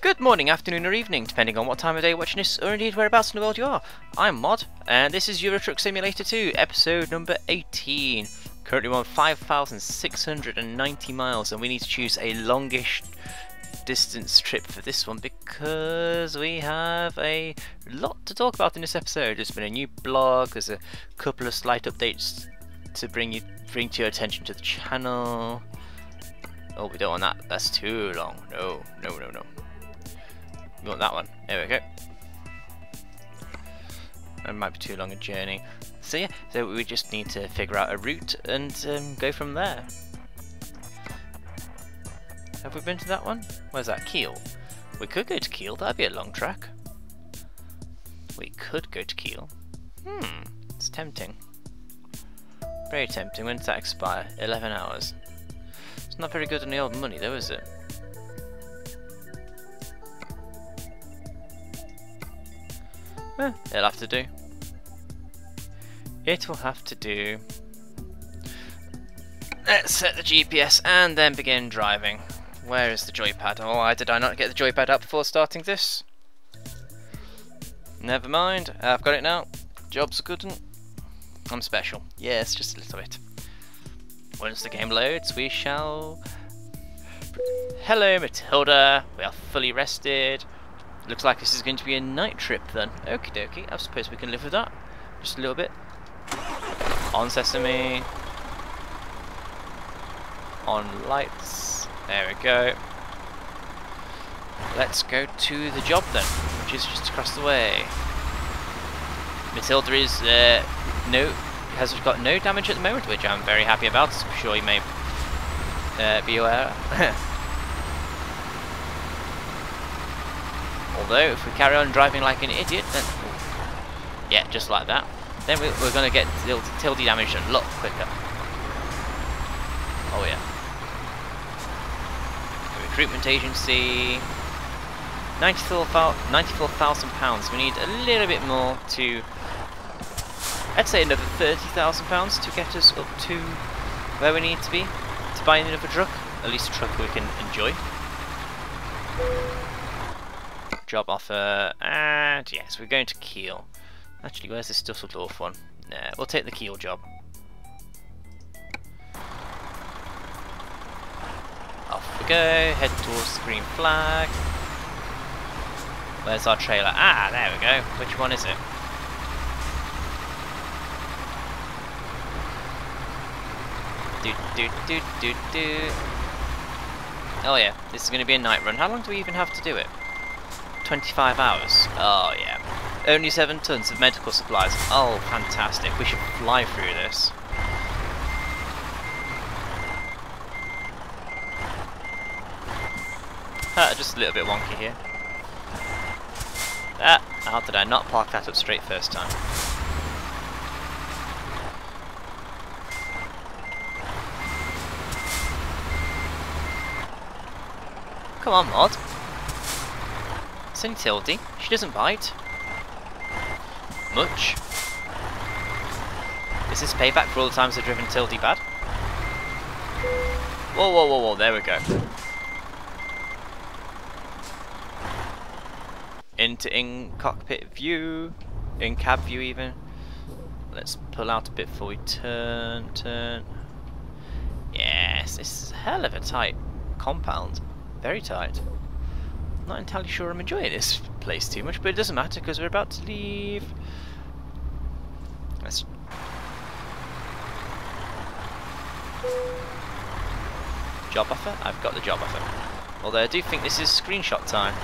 Good morning, afternoon or evening, depending on what time of day you're watching this, or indeed whereabouts in the world you are. I'm Mod, and this is Euro Truck Simulator 2, episode number 18. Currently we're on 5,690 miles, and we need to choose a longish distance trip for this one because we have a lot to talk about in this episode. There's been a new blog, there's a couple of slight updates to bring to your attention to the channel. Oh, we don't want that, that's too long. No. We want that one. There we go. That might be too long a journey. So yeah, so we just need to figure out a route and go from there. Have we been to that one? Where's that? Kiel. We could go to Kiel, that'd be a long track. We could go to Kiel. It's tempting. Very tempting. When does that expire? 11 hours. It's not very good on the old money though, is it? It'll have to do. It will have to do. Let's set the GPS and then begin driving. Where is the joypad? Oh, why did I not get the joypad up before starting this? Never mind, I've got it now. Job's a good one. I'm special. Yes, just a little bit. Once the game loads, we shall... Hello, Matilda. We are fully rested. Looks like this is going to be a night trip then. Okie dokie, I suppose we can live with that. Just a little bit. On sesame. On lights. There we go. Let's go to the job then, which is just across the way. Matilda is has got no damage at the moment, which I'm very happy about. I'm sure you may be aware. Although, if we carry on driving like an idiot, then... Yeah, just like that. Then we're going to get tilde damage a lot quicker. Oh yeah. The recruitment agency... £94,000. We need a little bit more to... I'd say another £30,000 to get us up to where we need to be to buy another truck. At least a truck we can enjoy. Job offer, and yes, we're going to Kiel. Actually, where's this Dusseldorf one? Nah, we'll take the Kiel job. Off we go, head towards the green flag. Where's our trailer? Ah, there we go. Which one is it? Do. Oh yeah, this is going to be a night run. How long do we even have to do it? 25 hours. Oh yeah. Only 7 tons of medical supplies. Oh, fantastic. We should fly through this. Just a little bit wonky here. How did I not park that up straight first time? Come on, Mod. It's only Tildy. She doesn't bite. Much. Is this payback for all the times I've driven Tildy bad? Whoa, there we go. Into in-cockpit view. In-cab view even. Let's pull out a bit before we turn. Yes, this is a hell of a tight compound. Very tight. Not entirely sure I'm enjoying this place too much, but it doesn't matter because we're about to leave. Let's... Job offer? I've got the job offer. Although I do think this is screenshot time.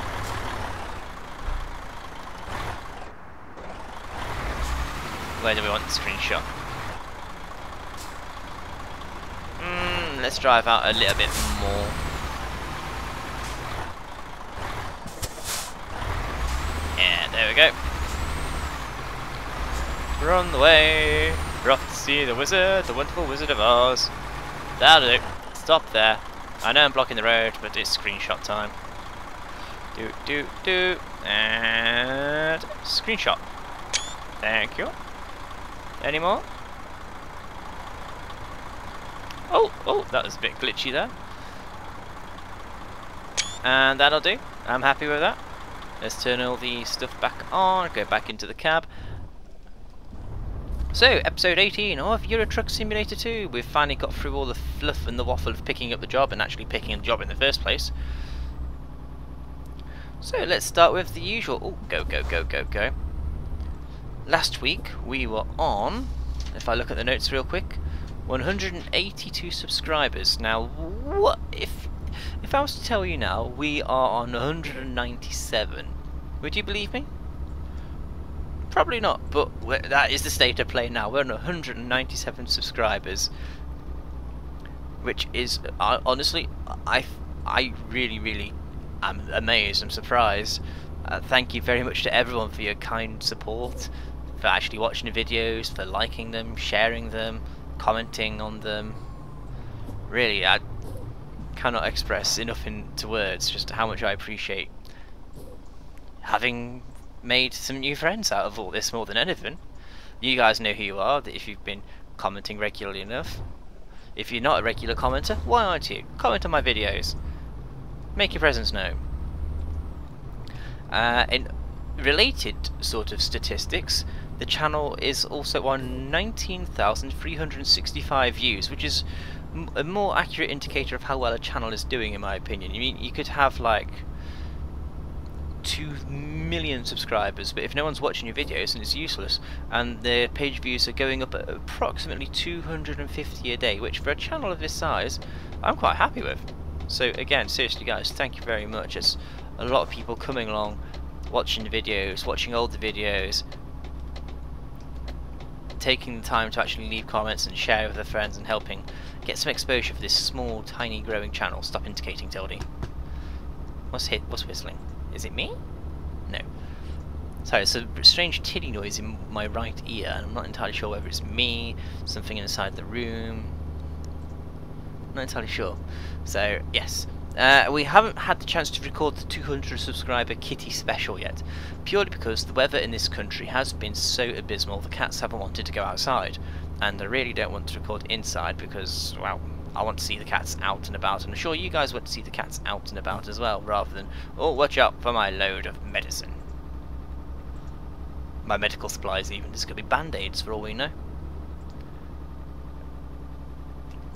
Where do we want the screenshot? Let's drive out a little bit more. There we go. We're on the way. We're off to see the wizard, the wonderful Wizard of Oz. That'll do. Stop there. I know I'm blocking the road, but it's screenshot time. Do. And screenshot. Thank you. Any more? Oh, that was a bit glitchy there. And that'll do. I'm happy with that. Let's turn all the stuff back on, go back into the cab. So, episode 18 of Euro Truck Simulator 2. We've finally got through all the fluff and the waffle of picking up the job and actually picking the job in the first place. So, let's start with the usual. Oh, go. Last week we were on, if I look at the notes real quick, 182 subscribers. Now, what if I was to tell you now we are on 197? Would you believe me? Probably not, but that is the state of play now. We're on 197 subscribers, which is honestly, I really am amazed. I'm surprised. Thank you very much to everyone for your kind support, for actually watching the videos, for liking them, sharing them, commenting on them. Really, I cannot express enough into words just how much I appreciate having made some new friends out of all this more than anything. You guys know who you are, that if you've been commenting regularly enough. If you're not a regular commenter, why aren't you? Comment on my videos. Make your presence known. In related sort of statistics, the channel is also on 19,365 views, which is a more accurate indicator of how well a channel is doing, in my opinion. I mean, you could have like 2 million subscribers, but if no one's watching your videos, then it's useless, and the page views are going up at approximately 250 a day, which for a channel of this size I'm quite happy with. So again, seriously guys, thank you very much. It's a lot of people coming along, watching the videos, watching older videos, taking the time to actually leave comments and share with their friends, and helping get some exposure for this small, tiny, growing channel. Stop indicating, Tildy. What's whistling? Is it me? No. Sorry, it's a strange tinny noise in my right ear, and I'm not entirely sure whether it's me, something inside the room. Not entirely sure. So, yes. We haven't had the chance to record the 200 subscriber kitty special yet, purely because the weather in this country has been so abysmal. The cats haven't wanted to go outside, and I really don't want to record inside because, well, I want to see the cats out and about, and I'm sure you guys want to see the cats out and about as well, rather than, oh, watch out for my load of medicine. My medical supplies even. This could be band-aids for all we know.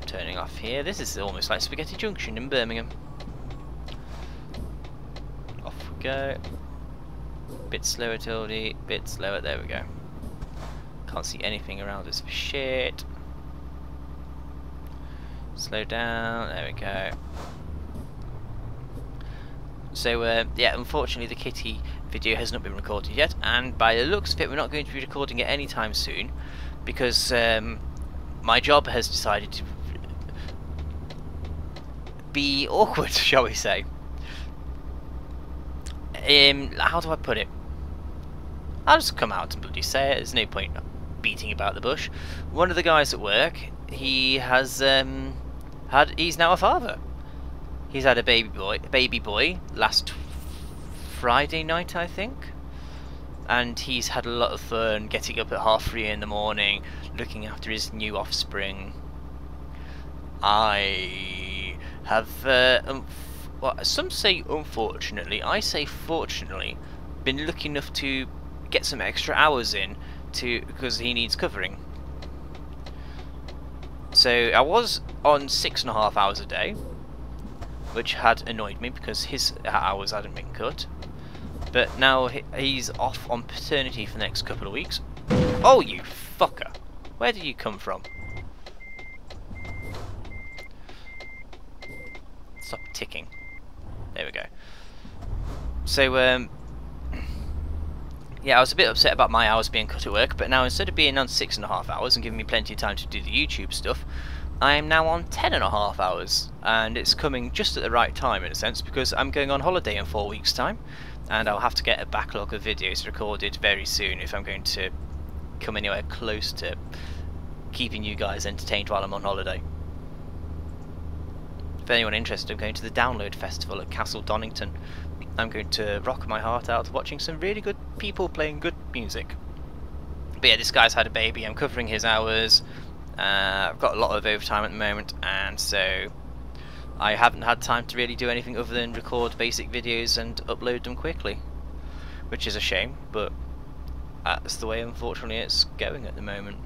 Turning off here. This is almost like Spaghetti Junction in Birmingham. Off we go. Bit slower, Tildy. Bit slower. There we go. Can't see anything around us for shit. Slow down. There we go. So yeah, unfortunately the kitty video has not been recorded yet, and by the looks of it we're not going to be recording it anytime soon, because my job has decided to be awkward, shall we say. How do I put it? I'll just come out and bloody say it. There's no point beating about the bush. One of the guys at work, he has he's now a father. He's had a baby boy last Friday night, I think, and he's had a lot of fun getting up at 3:30 in the morning, looking after his new offspring. I have, well, some say unfortunately, I say fortunately, been lucky enough to get some extra hours in because he needs covering. So I was on 6.5 hours a day, which had annoyed me because his hours hadn't been cut. But now he's off on paternity for the next couple of weeks. Oh, you fucker! Where did you come from? Stop ticking. There we go. So, yeah, I was a bit upset about my hours being cut at work, but now instead of being on 6.5 hours and giving me plenty of time to do the YouTube stuff, I am now on 10.5 hours, and it's coming just at the right time in a sense, because I'm going on holiday in 4 weeks' time, and I'll have to get a backlog of videos recorded very soon if I'm going to come anywhere close to keeping you guys entertained while I'm on holiday. If anyone interested, I'm going to the Download Festival at Castle Donington. I'm going to rock my heart out watching some really good people playing good music. But yeah, this guy's had a baby, I'm covering his hours. I've got a lot of overtime at the moment, and so I haven't had time to really do anything other than record basic videos and upload them quickly, which is a shame, but that's the way unfortunately it's going at the moment.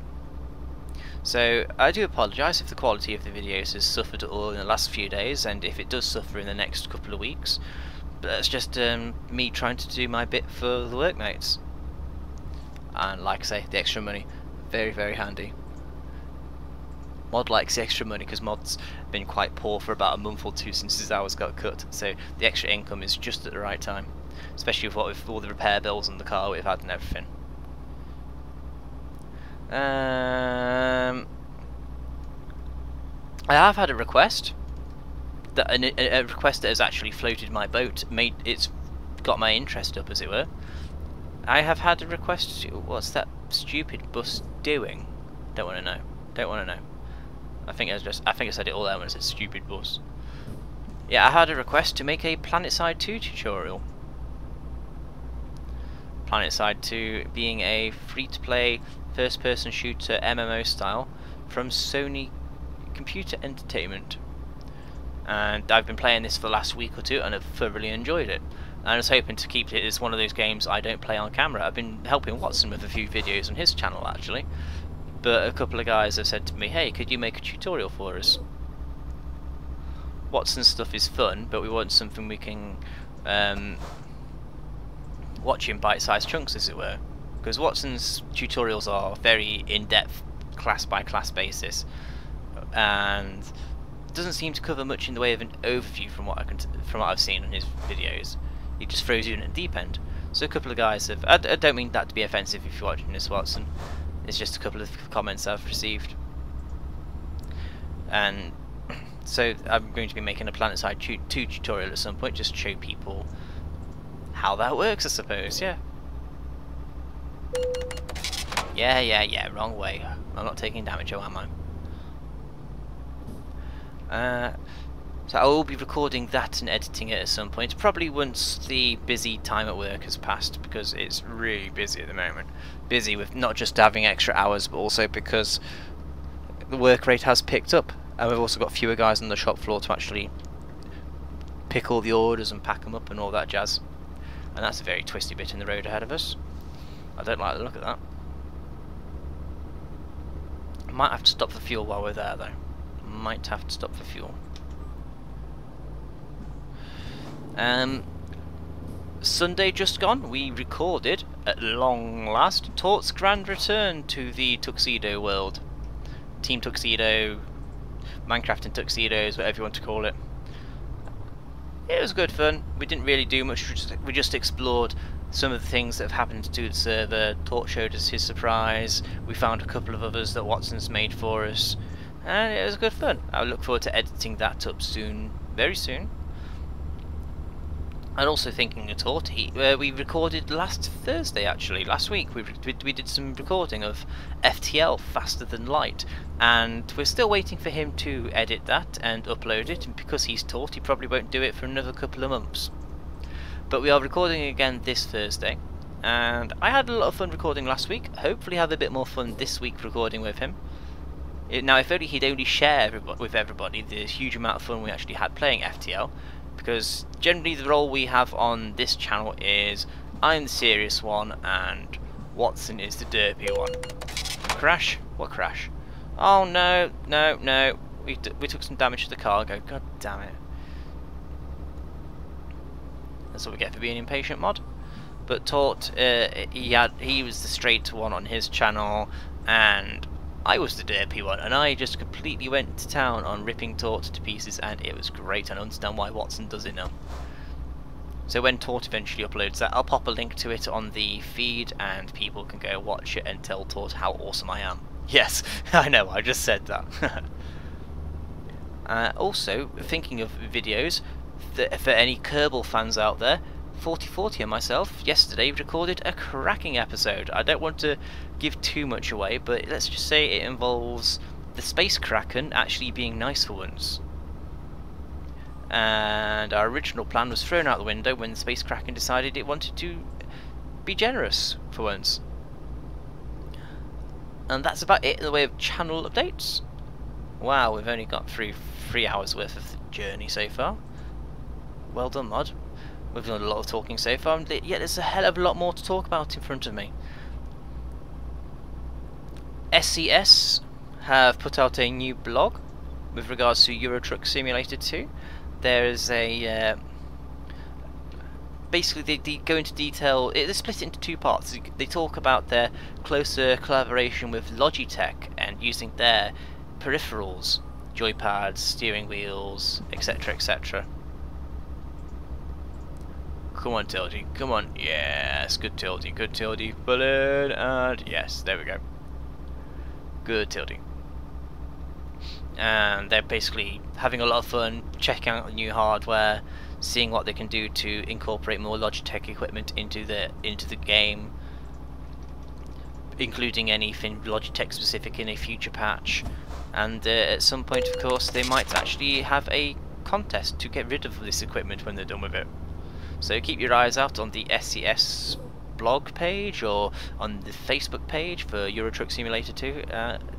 So I do apologise if the quality of the videos has suffered at all in the last few days, and if it does suffer in the next couple of weeks, but that's just me trying to do my bit for the workmates. And like I say, the extra money, very very handy. Mod likes the extra money because Mod's been quite poor for about a month or two since his hours got cut, so the extra income is just at the right time, especially with all the repair bills on the car we've had and everything. I have had a request that a request that has actually floated my boat, it's got my interest up, as it were. I have had a request to, what's that stupid bus doing? Don't want to know. Don't want to know. I think I said it all there when I said stupid bus. Yeah, I had a request to make a PlanetSide 2 tutorial. PlanetSide 2 being a free-to-play first-person shooter MMO style from Sony Computer Entertainment, and I've been playing this for the last week or two and I've thoroughly enjoyed it. And I was hoping to keep it as one of those games I don't play on camera. I've been helping Watson with a few videos on his channel actually, but a couple of guys have said to me, hey, could you make a tutorial for us? Watson's stuff is fun, but we want something we can watch in bite-sized chunks, as it were, because Watson's tutorials are very in-depth, class-by-class basis, and doesn't seem to cover much in the way of an overview from what I've seen on his videos. He just throws you in at the deep end. So a couple of guys have. I don't mean that to be offensive if you're watching this, Watson. It's just a couple of comments I've received, and so I'm going to be making a PlanetSide 2 tutorial at some point, just to show people how that works, I suppose. Yeah. Yeah. Wrong way. I'm not taking damage, oh am I? So I will be recording that and editing it at some point, probably once the busy time at work has passed, because it's really busy at the moment. Busy with not just having extra hours, but also because the work rate has picked up, and we've also got fewer guys on the shop floor to actually pick all the orders and pack them up and all that jazz. And that's a very twisty bit in the road ahead of us. I don't like the look of that. Might have to stop for fuel while we're there though. Might have to stop for fuel. Sunday just gone, we recorded, at long last, Tort's grand return to the Tuxedo world. Team Tuxedo, Minecraft in Tuxedos, whatever you want to call it. It was good fun. We didn't really do much, we just explored some of the things that have happened to the server. Tort showed us his surprise, we found a couple of others that Watson's made for us, and it was good fun. I look forward to editing that up soon, very soon. And also thinking of Tort, we recorded last Thursday actually, last week, we did some recording of FTL, Faster Than Light, and we're still waiting for him to edit that and upload it, and because he's Tort he probably won't do it for another couple of months. But we are recording again this Thursday, and I had a lot of fun recording last week, hopefully have a bit more fun this week recording with him. Now if only he'd only share with everybody the huge amount of fun we actually had playing FTL, because generally the role we have on this channel is I'm the serious one and Watson is the derpy one. Crash? What crash? Oh no, no. We took some damage to the cargo, god damn it. That's what we get for being impatient, mod. But Tort, he was the straight one on his channel, and I was the derpy one, and I just completely went to town on ripping Tort to pieces, and it was great. I don't understand why Watson does it now. So when Tort eventually uploads that, I'll pop a link to it on the feed, and people can go watch it and tell Tort how awesome I am. Yes, I know, I just said that. Also, thinking of videos, for any Kerbal fans out there, 4040 and myself yesterday recorded a cracking episode. I don't want to give too much away, but let's just say it involves the Space Kraken actually being nice for once. And our original plan was thrown out the window when the Space Kraken decided it wanted to be generous for once. And that's about it in the way of channel updates. Wow, we've only got through 3 hours worth of journey so far. Well done, Mod. We've done a lot of talking so far, and yet there's a hell of a lot more to talk about in front of me. SCS have put out a new blog with regards to Euro Truck Simulator 2. There is a basically they go into detail. They're split into two parts. They talk about their closer collaboration with Logitech and using their peripherals, joypads, steering wheels, etc, etc. Come on, Tildy, come on. Yes, good Tildy, good Tildy. Bullet, and yes, there we go. Good Tildy. And they're basically having a lot of fun checking out the new hardware, seeing what they can do to incorporate more Logitech equipment into the game, including anything Logitech specific in a future patch. And at some point, of course, they might actually have a contest to get rid of this equipment when they're done with it. So keep your eyes out on the SCS blog page or on the Facebook page for Euro Truck Simulator 2,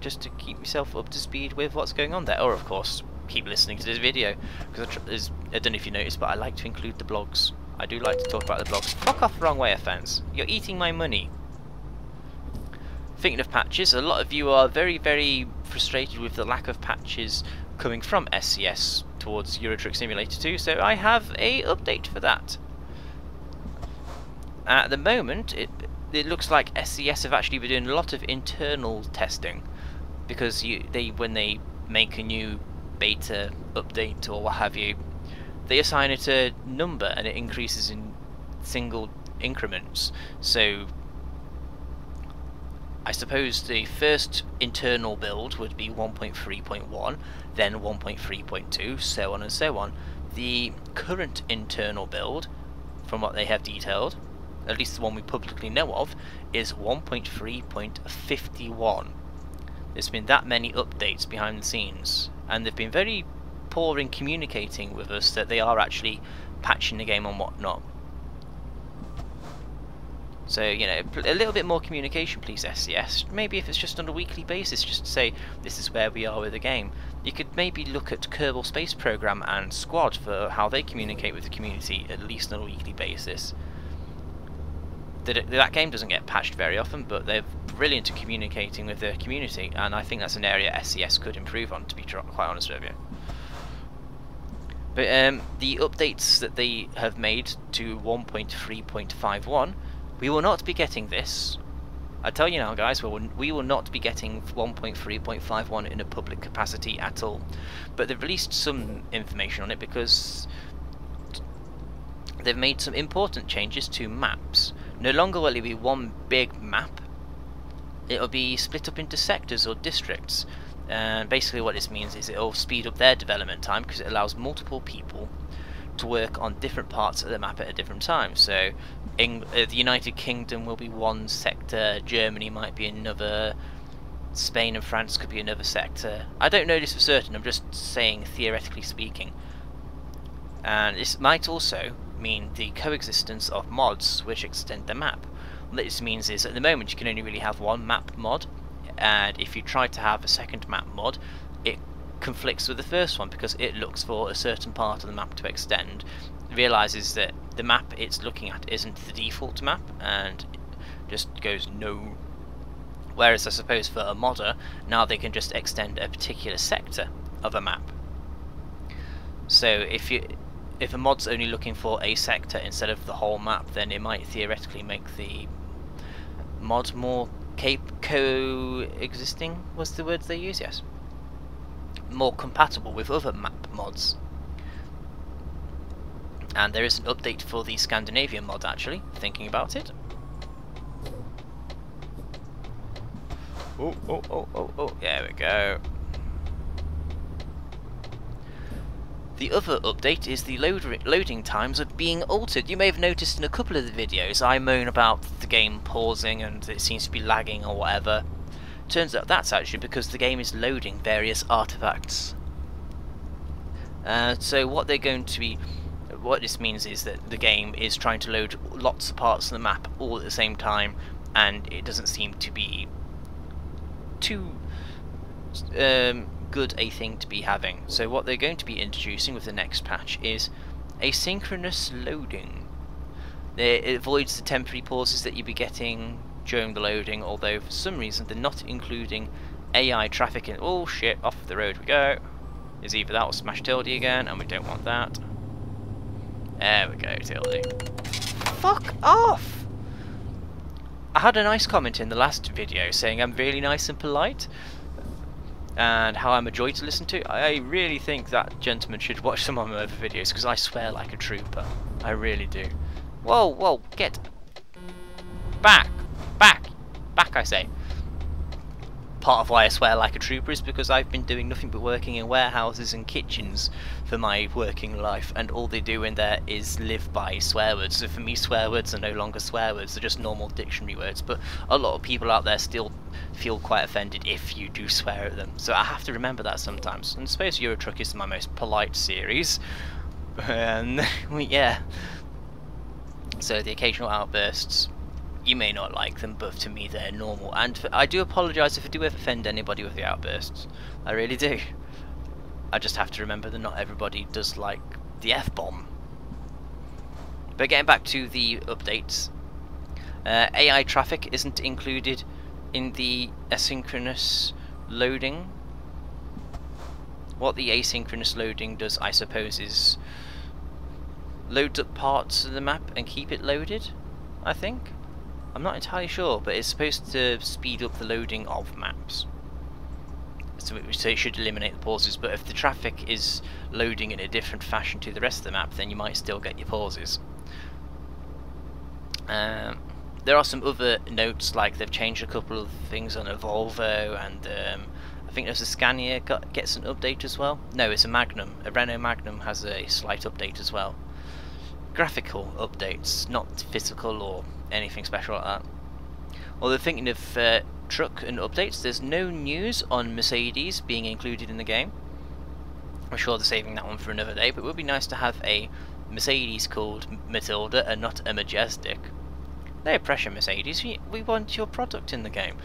just to keep yourself up to speed with what's going on there. Or of course, keep listening to this video, because I don't know if you noticed, but I like to include the blogs. I do like to talk about the blogs. Fuck off the wrong way, offense. You're eating my money. Thinking of patches, a lot of you are very, very frustrated with the lack of patches coming from SCS towards Euro Truck Simulator 2, so I have a update for that. At the moment, it looks like SCS have actually been doing a lot of internal testing, because when they make a new beta update or what have you, they assign it a number and it increases in single increments. So I suppose the first internal build would be 1.3.1, then 1.3.2, so on and so on. The current internal build, from what they have detailed, at least the one we publicly know of, is 1.3.51. There's been that many updates behind the scenes, and they've been very poor in communicating with us that they are actually patching the game and whatnot. So, you know, a little bit more communication, please, SCS. Maybe if it's just on a weekly basis, just to say, this is where we are with the game. You could maybe look at Kerbal Space Program and Squad for how they communicate with the community, at least on a weekly basis. That game doesn't get patched very often, but they're brilliant at communicating with their community, and I think that's an area SCS could improve on, to be quite honest with you. But the updates that they have made to 1.3.51, we will not be getting this. I tell you now, guys, we will not be getting 1.3.51 in a public capacity at all. But they've released some information on it because they've made some important changes to maps. No longer will it be one big map. It'll be split up into sectors or districts. And basically what this means is it'll speed up their development time, because it allows multiple people to work on different parts of the map at a different time. So the United Kingdom will be one sector, Germany might be another, Spain and France could be another sector. I don't know this for certain, I'm just saying theoretically speaking. And this might also mean the coexistence of mods which extend the map. What this means is at the moment you can only really have one map mod, and if you try to have a second map mod, it conflicts with the first one because it looks for a certain part of the map to extend, realizes that the map it's looking at isn't the default map, and just goes no. Whereas I suppose for a modder, now they can just extend a particular sector of a map. So if a mod's only looking for a sector instead of the whole map, then it might theoretically make the mod more coexisting, was the words they use, yes. More compatible with other map mods. And there is an update for the Scandinavian mod, actually, thinking about it. Oh, there we go. The other update is the loading times are being altered. You may have noticed in a couple of the videos I moan about the game pausing and it seems to be lagging or whatever. Turns out that's actually because the game is loading various artifacts. So what this means is that the game is trying to load lots of parts of the map all at the same time, and it doesn't seem to be too good a thing to be having. So what they're going to be introducing with the next patch is asynchronous loading. It avoids the temporary pauses that you'd be getting during the loading, although for some reason they're not including AI traffic in. Oh shit, off the road we go. Is either that or smash Tildy again, and we don't want that. There we go, Tildy. Fuck off! I had a nice comment in the last video saying I'm really nice and polite, and how I'm a joy to listen to. I really think that gentleman should watch some of my other videos, because I swear like a trooper. I really do. Whoa, whoa, get back, back, back, I say. Part of why I swear like a trooper is because I've been doing nothing but working in warehouses and kitchens for my working life, and all they do in there is live by swear words. So for me, swear words are no longer swear words, they're just normal dictionary words, but a lot of people out there still feel quite offended if you do swear at them, so I have to remember that sometimes. And I suppose Euro Truck is my most polite series, and yeah. So the occasional outbursts, you may not like them, but to me they're normal. And I do apologise if I do ever offend anybody with the outbursts. I really do. I just have to remember that not everybody does like the F-bomb. But getting back to the updates, AI traffic isn't included in the asynchronous loading. What the asynchronous loading does, I suppose, is loads up parts of the map and keep it loaded, I think. I'm not entirely sure, but it's supposed to speed up the loading of maps. So it should eliminate the pauses, but if the traffic is loading in a different fashion to the rest of the map, then you might still get your pauses. There are some other notes, like they've changed a couple of things on a Volvo, and I think there's a Scania gets an update as well. No, it's a Magnum. A Renault Magnum has a slight update as well. Graphical updates, not physical or anything special like that. Although thinking of truck and updates, there's no news on Mercedes being included in the game. I'm sure they're saving that one for another day, but it would be nice to have a Mercedes called Matilda and not a Majestic. No pressure, Mercedes, we want your product in the game.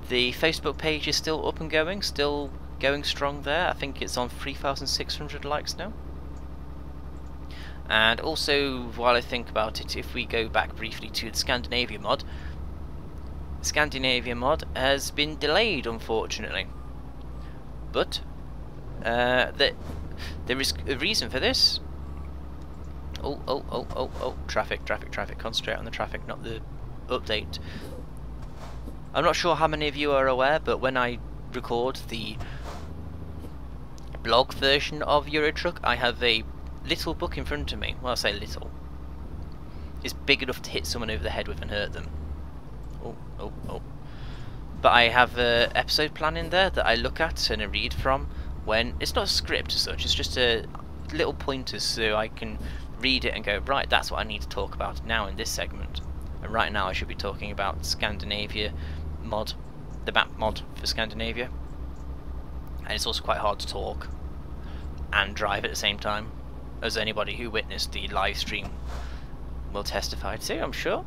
The Facebook page is still up and going, still going strong there. I think it's on 3,600 likes now. And also, while I think about it, if we go back briefly to the Scandinavia mod has been delayed, unfortunately. But there is a reason for this. Oh, traffic, concentrate on the traffic, not the update. I'm not sure how many of you are aware, but when I record the blog version of Euro Truck, I have a little book in front of me. Well, I say little. It's big enough to hit someone over the head with and hurt them. Oh. But I have an episode plan in there that I look at and I read from when... It's not a script as such, it's just a little pointers so I can read it and go, right, that's what I need to talk about now in this segment. And right now I should be talking about Scandinavia mod, the map mod for Scandinavia. And it's also quite hard to talk and drive at the same time, as anybody who witnessed the live stream will testify to, I'm sure.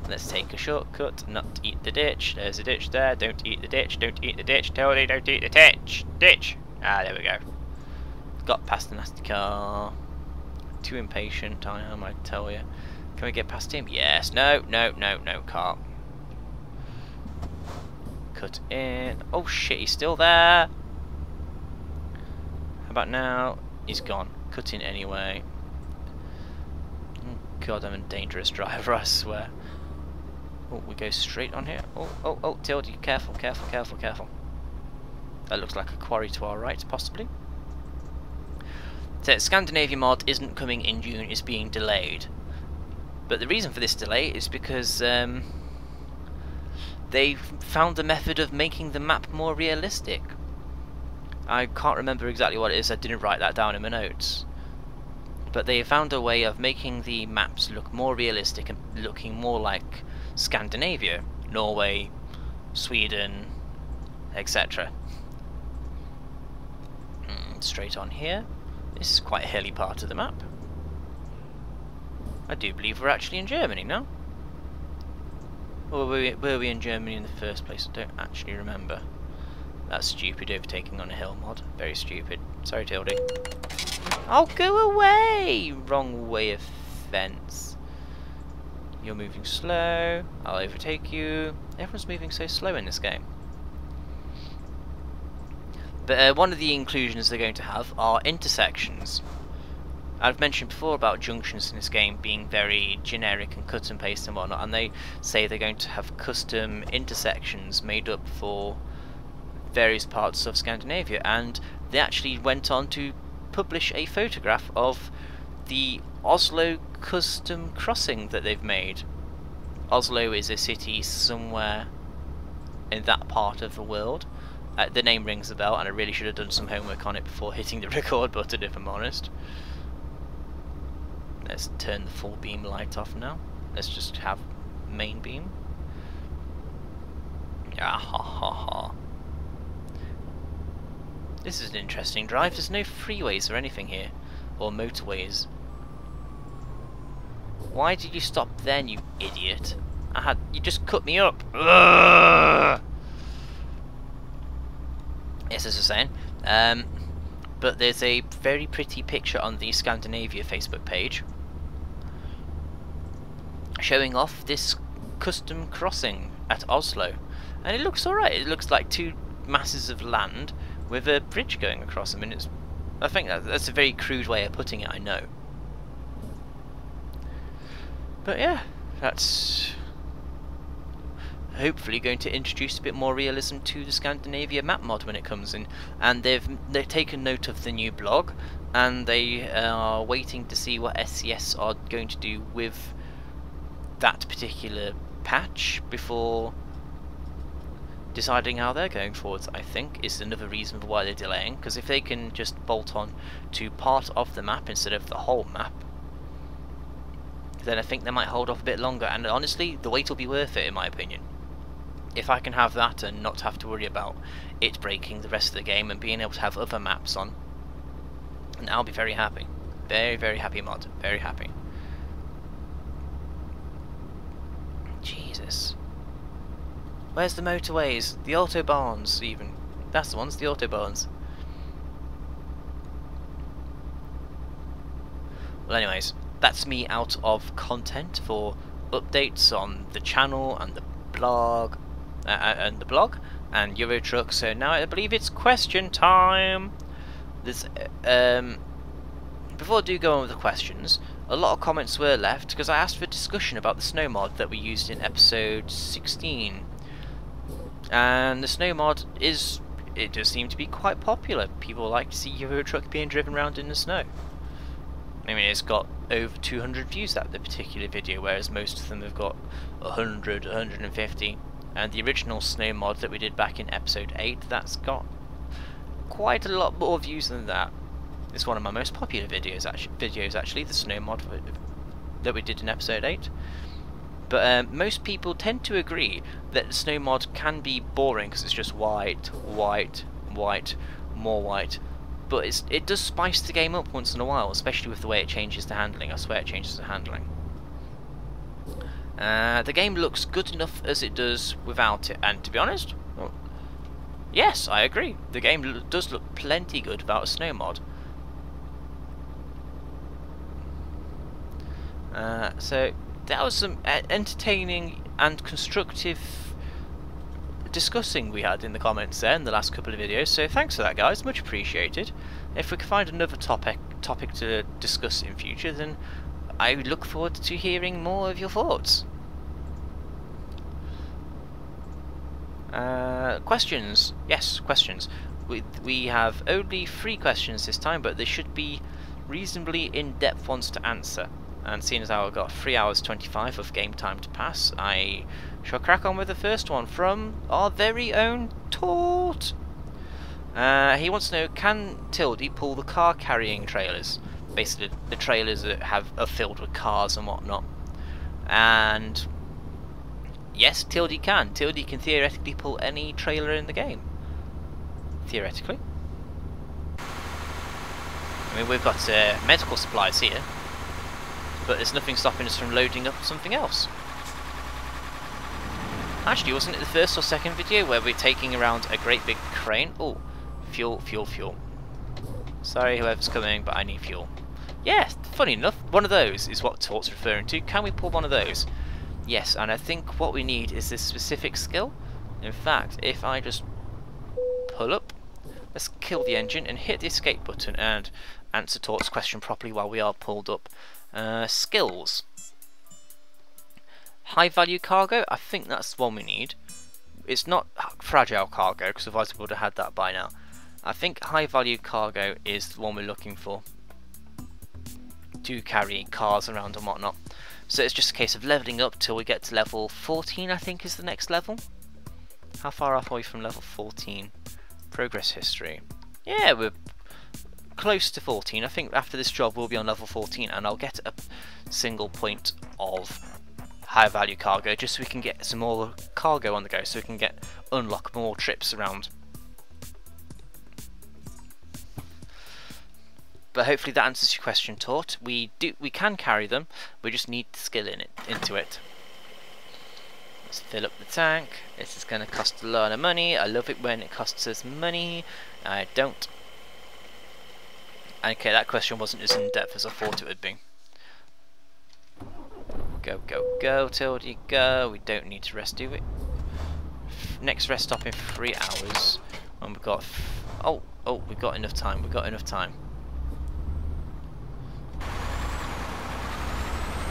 Let's take a shortcut, not eat the ditch. There's a ditch there, don't eat the ditch, don't eat the ditch, Tony, don't eat the ditch. Ah, there we go. Got past the nasty car. Too impatient, I am, I tell you. Can we get past him? Yes, no, car. Cut in. Oh shit, he's still there. How about now? He's gone. Cut in anyway. God, I'm a dangerous driver, I swear. Oh, we go straight on here. Oh, Tildy, careful. That looks like a quarry to our right, possibly. So, Scandinavia mod isn't coming in June, it's being delayed. But the reason for this delay is because they found a method of making the map more realistic. I can't remember exactly what it is, I didn't write that down in my notes. But they found a way of making the maps look more realistic and looking more like Scandinavia, Norway, Sweden, etc. Straight on here. This is quite a hilly part of the map. I do believe we're actually in Germany now. Or were we in Germany in the first place? I don't actually remember. That's stupid, overtaking on a hill mod. Very stupid. Sorry, Tildy. Oh, go away! Wrong way of fence. You're moving slow. I'll overtake you. Everyone's moving so slow in this game. But one of the inclusions they're going to have are intersections. I've mentioned before about junctions in this game being very generic and cut and paste and whatnot, and they say they're going to have custom intersections made up for various parts of Scandinavia, and they actually went on to publish a photograph of the Oslo custom crossing that they've made. Oslo is a city somewhere in that part of the world. The name rings a bell, and I really should have done some homework on it before hitting the record button, if I'm honest. Let's turn the full beam light off now. Let's just have main beam. Ah ha ha ha. This is an interesting drive. There's no freeways or anything here, or motorways. Why did you stop then, you idiot? You just cut me up. Ugh! Yes, as I was saying. But there's a very pretty picture on the Scandinavia Facebook page showing off this custom crossing at Oslo, and it looks alright. It looks like two masses of land with a bridge going across them, and I think that's a very crude way of putting it, I know. But yeah, that's hopefully going to introduce a bit more realism to the Scandinavia map mod when it comes in, and they've taken note of the new blog, and they are waiting to see what SCS are going to do with that particular patch before deciding how they're going forwards. I think is another reason for why they're delaying, because if they can just bolt on to part of the map instead of the whole map, then I think they might hold off a bit longer, and honestly the wait will be worth it in my opinion. If I can have that and not have to worry about it breaking the rest of the game and being able to have other maps on, and I'll be very happy. Very, very happy mod. Very happy. Jesus. Where's the motorways? The autobahns, even. That's the ones, the autobahns. Well, anyways, that's me out of content for updates on the channel and the blog, and Eurotruck. So now I believe it's question time. There's before I do go on with the questions, a lot of comments were left because I asked for discussion about the snow mod that we used in episode 16. And the snow mod it does seem to be quite popular. People like to see Eurotruck being driven around in the snow. I mean, it's got over 200 views, that the particular video, whereas most of them have got 100, 150. And the original snow mod that we did back in episode 8, that's got quite a lot more views than that. It's one of my most popular videos actually, the snow mod that we did in episode 8. But most people tend to agree that the snow mod can be boring because it's just white, white, white, more white. But it does spice the game up once in a while, especially with the way it changes the handling. I swear it changes the handling. The game looks good enough as it does without it, and to be honest, well, yes, I agree. The game does look plenty good without a snow mod. So that was some entertaining and constructive discussing we had in the comments there in the last couple of videos, so thanks for that, guys, much appreciated. If we can find another topic to discuss in future, then I look forward to hearing more of your thoughts. Questions? Yes, questions. We have only 3 questions this time, but they should be reasonably in-depth ones to answer. And seeing as how I've got 3 hours 25 of game time to pass, I shall crack on with the first one from our very own Tort. He wants to know, can Tildy pull the car carrying trailers? Basically the trailers that are filled with cars and whatnot. And yes, Tildy can. Tildy can theoretically pull any trailer in the game. Theoretically. I mean, we've got medical supplies here, but there's nothing stopping us from loading up something else. Actually, wasn't it the first or second video where we're taking around a great big crane? Oh, fuel, fuel, fuel. Sorry whoever's coming, but I need fuel. Yeah, funny enough, one of those is what Tort's referring to. Can we pull one of those? Yes, and I think what we need is this specific skill. In fact, if I just pull up, let's kill the engine and hit the escape button and answer Tort's question properly while we are pulled up. Skills. High value cargo, I think that's the one we need. It's not fragile cargo, because otherwise we would have had that by now. I think high value cargo is the one we're looking for to carry cars around and whatnot. So it's just a case of leveling up till we get to level 14, I think is the next level. How far off are we from level 14? Progress history. Yeah, we're close to 14. I think after this job we'll be on level 14 and I'll get a single point of high value cargo just so we can get some more cargo on the go, so we can unlock more trips around. But hopefully that answers your question, Tort. We can carry them, we just need skill into it. Let's fill up the tank. This is going to cost a lot of money. I love it when it costs us money. I don't. Okay, that question wasn't as in depth as I thought it would be. Go, go, go, Tildy, go. We don't need to rest, do we? Next rest stop in 3 hours. And we've got... Oh, we've got enough time. We've got enough time.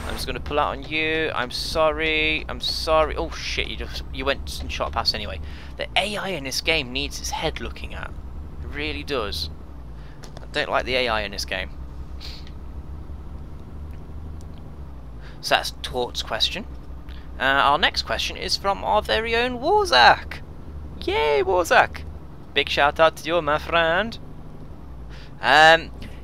I'm just going to pull out on you. I'm sorry. I'm sorry. Oh shit, you went and shot past anyway. The AI in this game needs its head looking at. It really does. I don't like the AI in this game. So that's Tort's question. Our next question is from our very own Warzak. Yay, Warzak! Big shout out to you, my friend.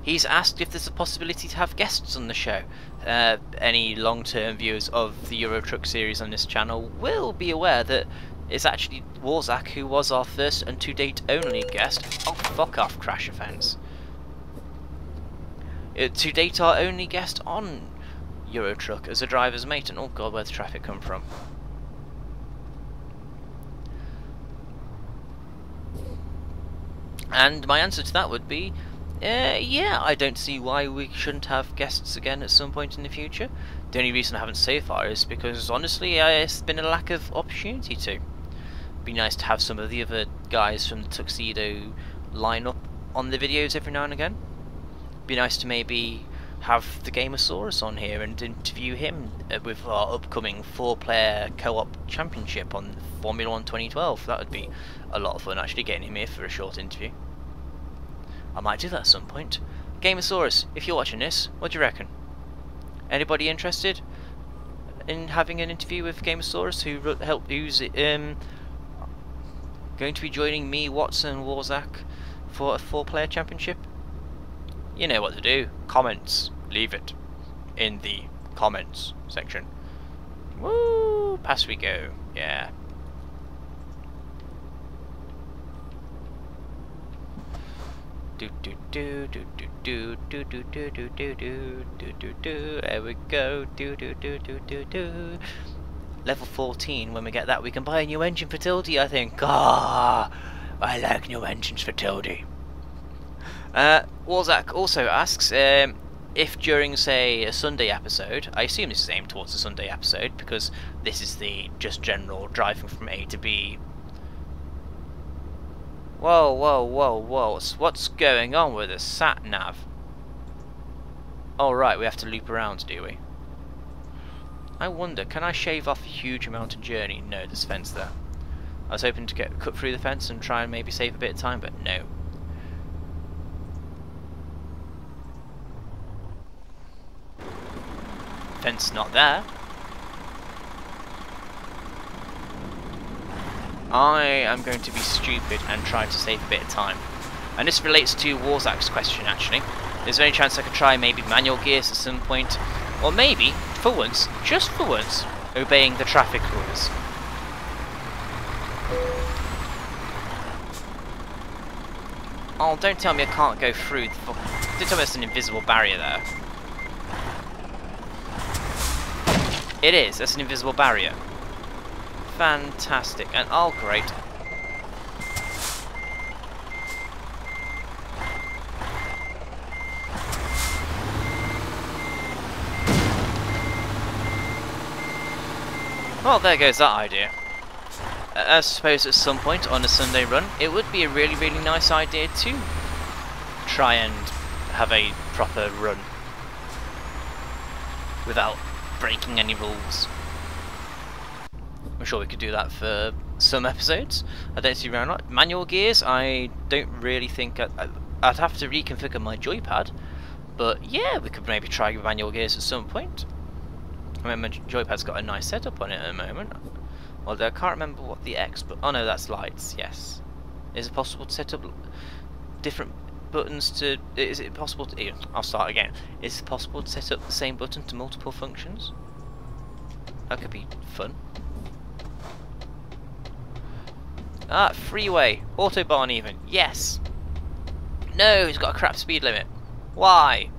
He's asked if there's a possibility to have guests on the show. Any long-term viewers of the Euro Truck series on this channel will be aware that it's actually Warzak who was our first and to date only guest. Oh, fuck off, crash offence. To date our only guest on Euro Truck as a driver's mate, and oh god, where'd the traffic come from? And my answer to that would be, yeah, I don't see why we shouldn't have guests again at some point in the future. The only reason I haven't so far is because, honestly, it's been a lack of opportunity to. Be nice to have some of the other guys from the Tuxedo line up on the videos every now and again. Be nice to maybe have the Gamosaurus on here and interview him with our upcoming 4-player co-op championship on Formula 1 2012. That would be a lot of fun, actually, getting him here for a short interview. I might do that at some point. Gamosaurus, if you're watching this, what do you reckon? Anybody interested in having an interview with Gamosaurus who's going to be joining me, Watson, and Warzak for a 4-player championship? You know what to do. Comments. Leave it in the comments section. Woo! Past we go. Yeah. Do do do do do do do do do do do do do do. There we go. Do do do do do do. Level 14. When we get that, we can buy a new engine for Tildy, I think. Ah, I like new engines for Tildy. Warzak also asks if during, say, a Sunday episode, I assume this is aimed towards a Sunday episode because this is the just general driving from A to B. Whoa, whoa, whoa, whoa, what's going on with the sat-nav? Oh right, we have to loop around, do we? I wonder, can I shave off a huge amount of journey? No, there's fence there. I was hoping to cut through the fence and try and maybe save a bit of time, but no. Fence not there. I am going to be stupid and try to save a bit of time. And this relates to Warzak's question, actually. There's any chance I could try maybe manual gears at some point, or maybe, for once, just for once, obeying the traffic rules. Oh, don't tell me I can't go through the don't tell me there's an invisible barrier there. It is, that's an invisible barrier. fantastic. And oh, great. Well, there goes that idea. I suppose at some point on a Sunday run, it would be a really, really nice idea to try and have a proper run without breaking any rules. I'm sure we could do that for some episodes. I don't see why not. Manual gears, I don't really think I'd have to reconfigure my joypad, but yeah, we could maybe try manual gears at some point. I mean, my joypad's got a nice setup on it at the moment. Although I can't remember what the X, but oh no, that's lights. Yes, is it possible to set up different buttons to? Is it possible to? I'll start again. Is it possible to set up the same button to multiple functions? That could be fun. Ah, freeway, autobahn even. Yes. No, it's got a crap speed limit. Why?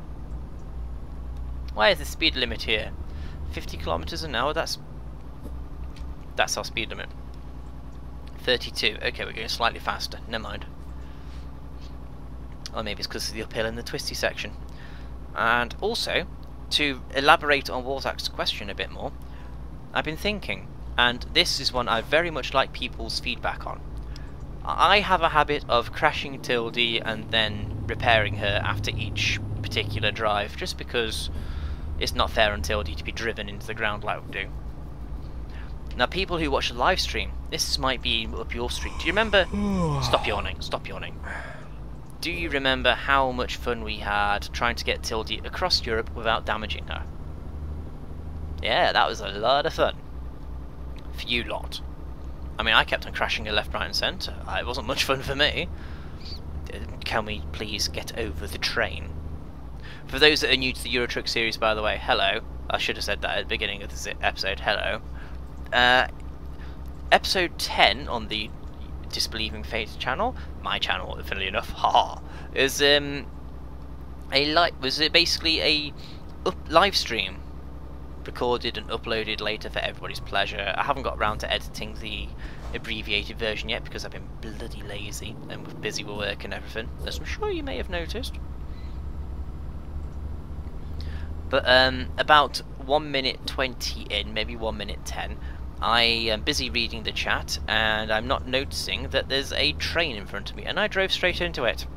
Why is the speed limit here? 50 kilometers an hour. That's our speed limit. 32. Okay, we're going slightly faster. Never mind. Or maybe it's because of the uphill and the twisty section. And also, to elaborate on Warzak's question a bit more, I've been thinking, and this is one I very much like people's feedback on. I have a habit of crashing Tilde and then repairing her after each particular drive, just because it's not fair on Tilde to be driven into the ground like we do. Now, people who watch the live stream, this might be up your street. Do you remember? Stop yawning. Stop yawning. Do you remember how much fun we had trying to get Tilde across Europe without damaging her? Yeah, that was a lot of fun. For you lot. I mean, I kept on crashing her left, right and centre. It wasn't much fun for me. Can we please get over the train? For those that are new to the Euro Truck series, by the way, hello. I should have said that at the beginning of this episode, hello. Episode 10 on the Disbelieving Fate channel, my channel, funnily enough, haha, is basically a live stream recorded and uploaded later for everybody's pleasure. I haven't got around to editing the abbreviated version yet because I've been bloody lazy and busy with work and everything, as I'm sure you may have noticed. But about 1 minute 20 in, maybe 1 minute 10, I am busy reading the chat and I'm not noticing that there's a train in front of me, and I drove straight into it.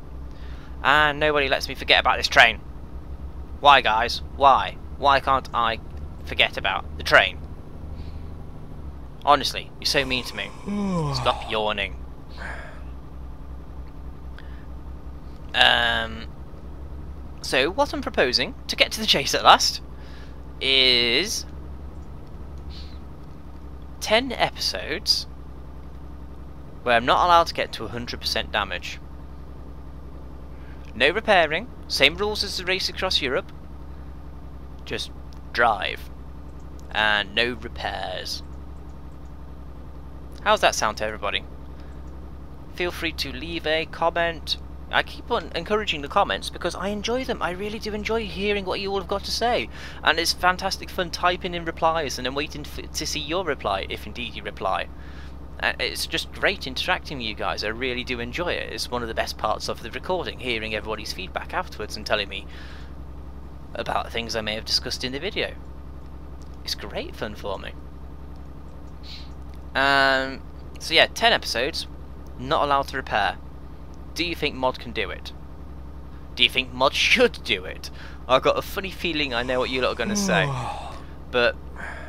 And nobody lets me forget about this train. Why, guys? Why? Why can't I forget about the train? Honestly, you're so mean to me. Stop yawning. So what I'm proposing, to get to the chase at last, is 10 episodes where I'm not allowed to get to 100% damage. No repairing, same rules as the race across Europe, just drive, and no repairs. How's that sound to everybody? Feel free to leave a comment. I keep on encouraging the comments because I enjoy them. I really do enjoy hearing what you all have got to say. And it's fantastic fun typing in replies and then waiting to see your reply, if indeed you reply. It's just great interacting with you guys. I really do enjoy it. It's one of the best parts of the recording, hearing everybody's feedback afterwards and telling me about things I may have discussed in the video. It's great fun for me. So yeah, 10 episodes, not allowed to repair. Do you think MoD can do it? Do you think MoD should do it? I've got a funny feeling I know what you lot are going to say. But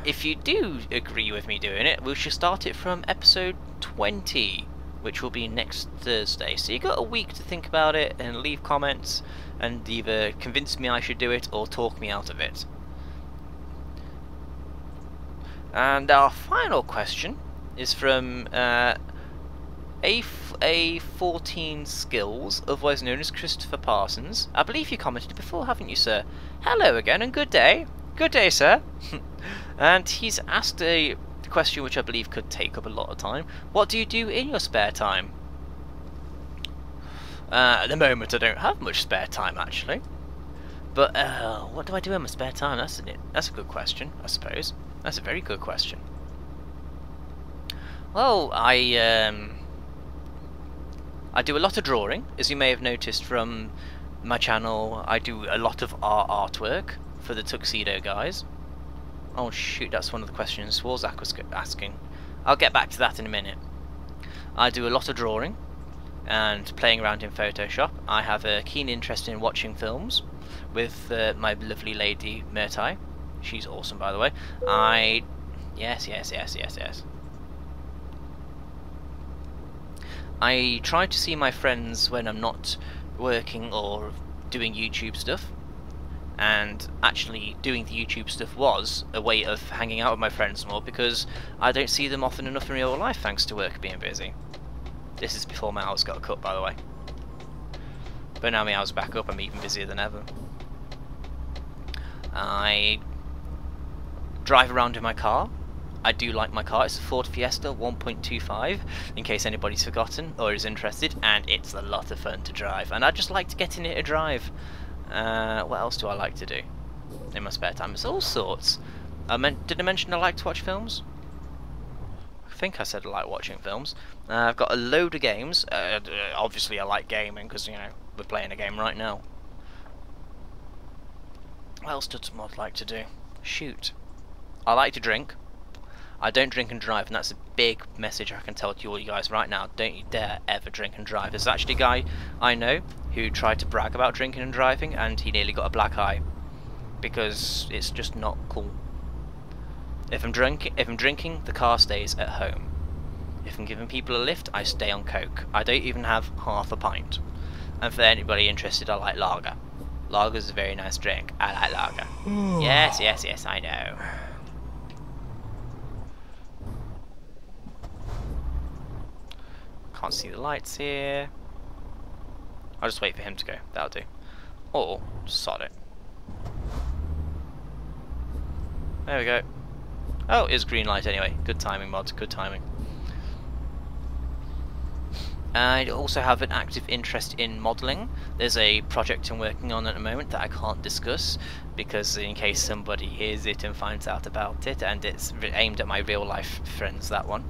if you do agree with me doing it, we should start it from episode 20, which will be next Thursday. So you've got a week to think about it and leave comments and either convince me I should do it or talk me out of it. And our final question is from A14 Skills, otherwise known as Christopher Parsons. I believe you commented before, haven't you, sir? Hello again and good day. Good day, sir. And he's asked a question which I believe could take up a lot of time. What do you do in your spare time? At the moment I don't have much spare time, actually. But what do I do in my spare time? That's a good question, I suppose. That's a very good question. Well, I do a lot of drawing, as you may have noticed from my channel. I do a lot of artwork for the Tuxedo guys. Oh shoot, that's one of the questions Swarzak was asking. I'll get back to that in a minute. I do a lot of drawing and playing around in Photoshop. I have a keen interest in watching films with my lovely lady Myrtai. She's awesome, by the way. Yes. I try to see my friends when I'm not working or doing YouTube stuff. And actually doing the YouTube stuff was a way of hanging out with my friends more, because I don't see them often enough in real life thanks to work being busy. This is before my hours got cut, by the way. But now my hours are back up, I'm even busier than ever. I drive around in my car. I do like my car. It's a Ford Fiesta 1.25, in case anybody's forgotten or is interested, and it's a lot of fun to drive. And I just like to get in it to drive. What else do I like to do in my spare time? It's all sorts. Did I mention I like to watch films? I think I said I like watching films. I've got a load of games. Obviously I like gaming, because, you know, we're playing a game right now. What else does Mod like to do? Shoot. I like to drink. I don't drink and drive, and that's a big message I can tell to all you guys right now. Don't you dare ever drink and drive. There's actually a guy I know who tried to brag about drinking and driving, and he nearly got a black eye, because it's just not cool. If I'm drinking, the car stays at home. If I'm giving people a lift, I stay on coke. I don't even have half a pint. And for anybody interested, I like lager. Lager's a very nice drink. I like lager. Yes, I know. Can't see the lights here. I'll just wait for him to go. That'll do. Or sod it. There we go. Oh, it's green light anyway. Good timing, mods. Good timing. I also have an active interest in modelling. There's a project I'm working on at the moment that I can't discuss, because in case somebody hears it and finds out about it, and it's aimed at my real life friends, that one.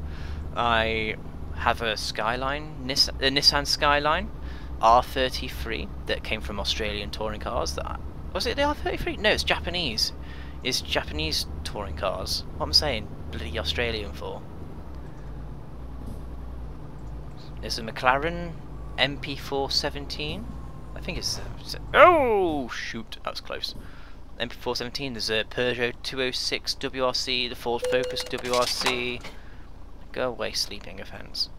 I have a Skyline, a Nissan Skyline R33 that came from Australian touring cars. Was it the R33? No, it's Japanese. It's Japanese touring cars. What am I saying? Bloody Australian for? There's a McLaren MP417. I think it's... oh shoot, that was close. MP417. There's a Peugeot 206 WRC, the Ford Focus WRC. Go away, sleeping offence.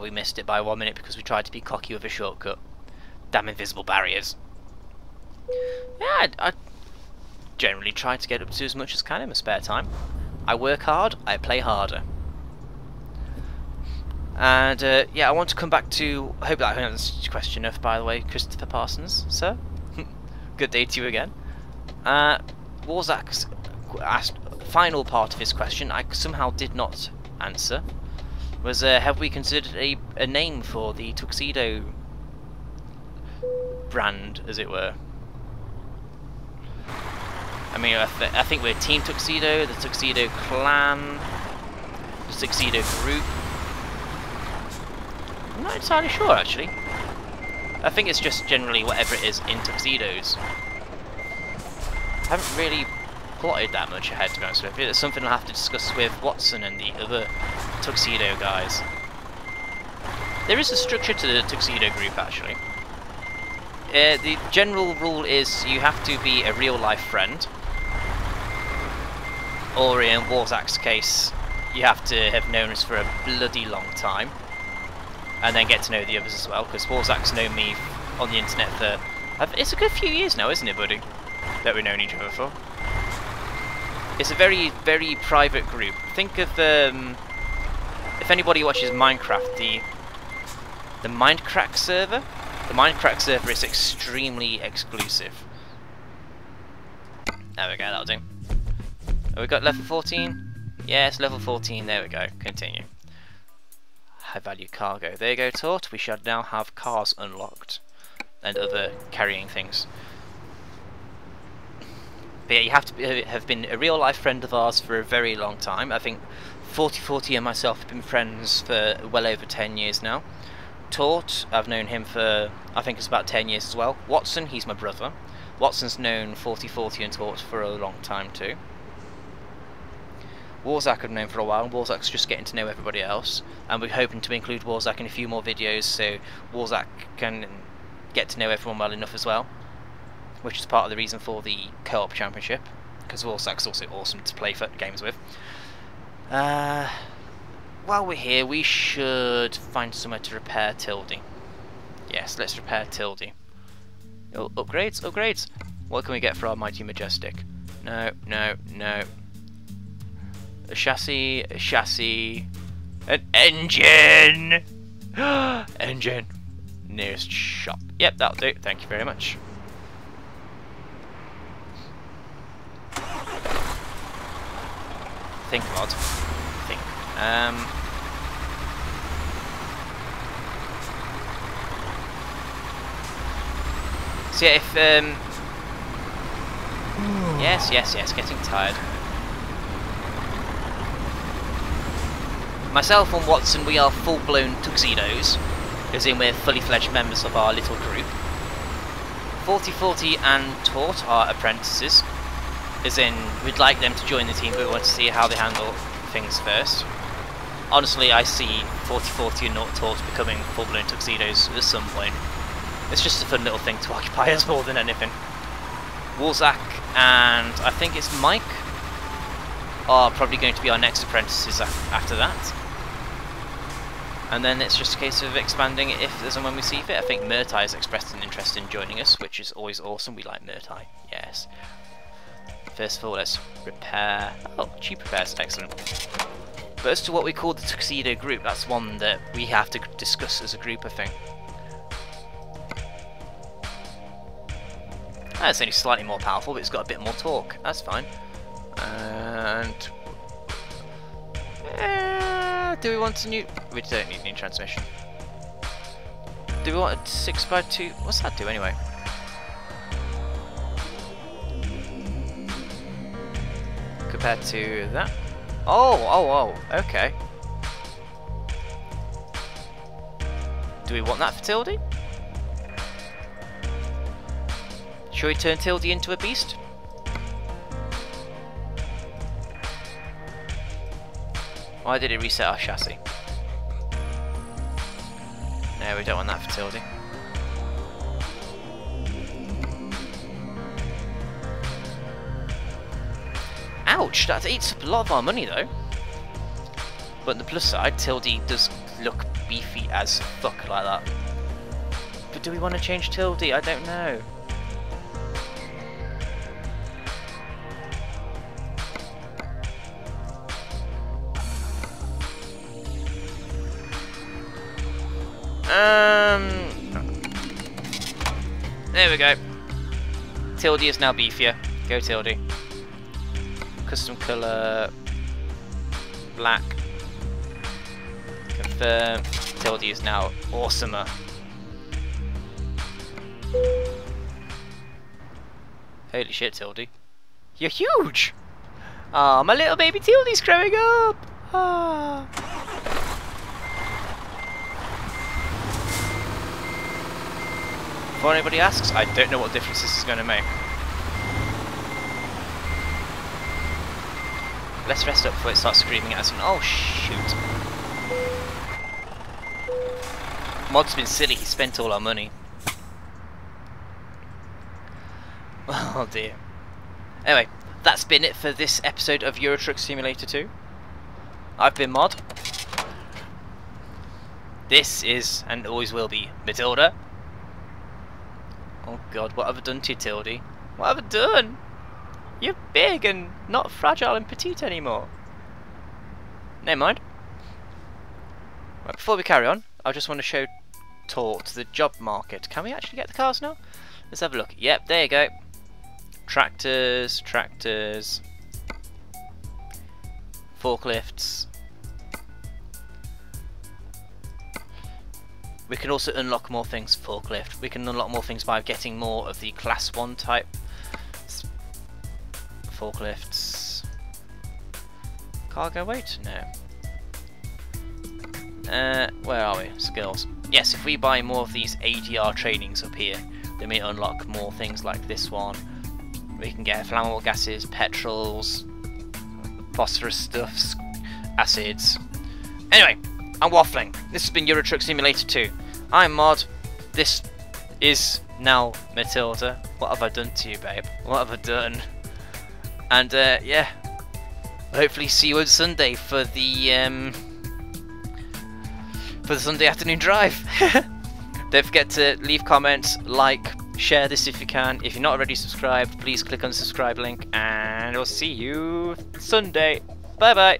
We missed it by 1 minute because we tried to be cocky with a shortcut. Damn invisible barriers. Yeah, I generally try to get up to as much as I can in my spare time. I work hard, I play harder. And yeah, I want to come back to... I hope that answers your question enough, by the way, Christopher Parsons, sir. Good day to you again. Warzak's asked final part of his question, I somehow did not answer, was have we considered a name for the Tuxedo brand, as it were? I mean, I think we're Team Tuxedo, the Tuxedo Clan, the Tuxedo Group. I'm not entirely sure, actually. I think it's just generally whatever it is in tuxedos. I haven't really plotted that much ahead, to be honest with you. It's something I'll have to discuss with Watson and the other Tuxedo guys. There is a structure to the Tuxedo Group, actually. The general rule is you have to be a real-life friend. Or in Warzak's case, you have to have known us for a bloody long time. And then get to know the others as well, because Warzak's known me on the internet for... it's a good few years now, isn't it, buddy? That we've known each other for. It's a very, very private group. Think of if anybody watches Minecraft, the Minecraft server. The Minecraft server is extremely exclusive. There we go, that'll do. Have we got level 14? Yes, level 14, there we go. Continue. High value cargo. There you go, Tort. We should now have cars unlocked. And other carrying things. But But yeah, you have to have been a real life friend of ours for a very long time. I think 4040 and myself have been friends for well over 10 years now. Tort, I've known him for, I think it's about 10 years as well. Watson, he's my brother. Watson's known 4040 and Tort for a long time too. Warzak I've known for a while. Warzak's just getting to know everybody else, and we're hoping to include Warzak in a few more videos so Warzak can get to know everyone well enough as well, which is part of the reason for the co-op championship, because Warzak's also awesome to play games with. While we're here, we should find somewhere to repair Tildy. Yes, let's repair Tildy. Oh, upgrades, upgrades! What can we get for our Mighty Majestic? No, no, no. A chassis, an engine! Engine! Nearest shop. Yep, that'll do. Thank you very much. Think, mod. Think. So yeah, if yes, getting tired. Myself and Watson, we are full-blown tuxedos, as in we're fully fledged members of our little group. 4040 and Tort are apprentices, as in we'd like them to join the team, but we want to see how they handle things first. Honestly, I see 4040 and Tort becoming full-blown tuxedos at some point. It's just a fun little thing to occupy us more than anything. Warzak and I think it's Mike are probably going to be our next apprentices after that. And then it's just a case of expanding it if there's and when we see fit. I think Murtai has expressed an interest in joining us, which is always awesome. We like Murtai, yes. First of all, let's repair. Oh, cheap repairs, excellent. But as to what we call the Tuxedo group, that's one that we have to discuss as a group, I think. It's only slightly more powerful, but it's got a bit more torque. That's fine. And do we want a new? We don't need a new transmission. Do we want a 6x2? What's that do anyway? Compared to that? Oh, okay. Do we want that for Tildy? Shall we turn Tildy into a beast? Why did it reset our chassis? No, we don't want that for Tildy. Ouch! That eats up a lot of our money though. But on the plus side, Tildy does look beefy as fuck like that. But do we want to change Tildy? I don't know. There we go. Tildy is now beefier. Go Tildy. Custom colour black. Confirm. Tildy is now awesomer. Holy shit, Tildy. You're huge! Ah, my little baby Tildy's growing up! Ah. Before anybody asks, I don't know what difference this is going to make. Let's rest up before it starts screaming at us and oh shoot. Mod's been silly, he spent all our money. Oh dear. Anyway, that's been it for this episode of Euro Truck Simulator 2. I've been Mod. This is, and always will be, Matilda. Oh god, what have I done to you, Tildy? What have I done? You're big and not fragile and petite anymore. Never mind. Right, before we carry on, I just want to show Tort the job market. Can we actually get the cars now? Let's have a look. Yep, there you go. Tractors, tractors, forklifts. We can also unlock more things for forklift. We can unlock more things by getting more of the class 1 type Forklifts. Cargo weight? No. Where are we? Skills. Yes, if we buy more of these ADR trainings up here, then we unlock more things like this one. We can get flammable gases, petrols, phosphorus stuffs, acids. Anyway, I'm waffling. This has been Euro Truck Simulator 2. I'm Mod. This is now Matilda. What have I done to you, babe? What have I done? And yeah, hopefully see you on Sunday for the Sunday afternoon drive. Don't forget to leave comments, like, share this if you can. If you're not already subscribed, please click on the subscribe link, and I'll see you Sunday. Bye bye.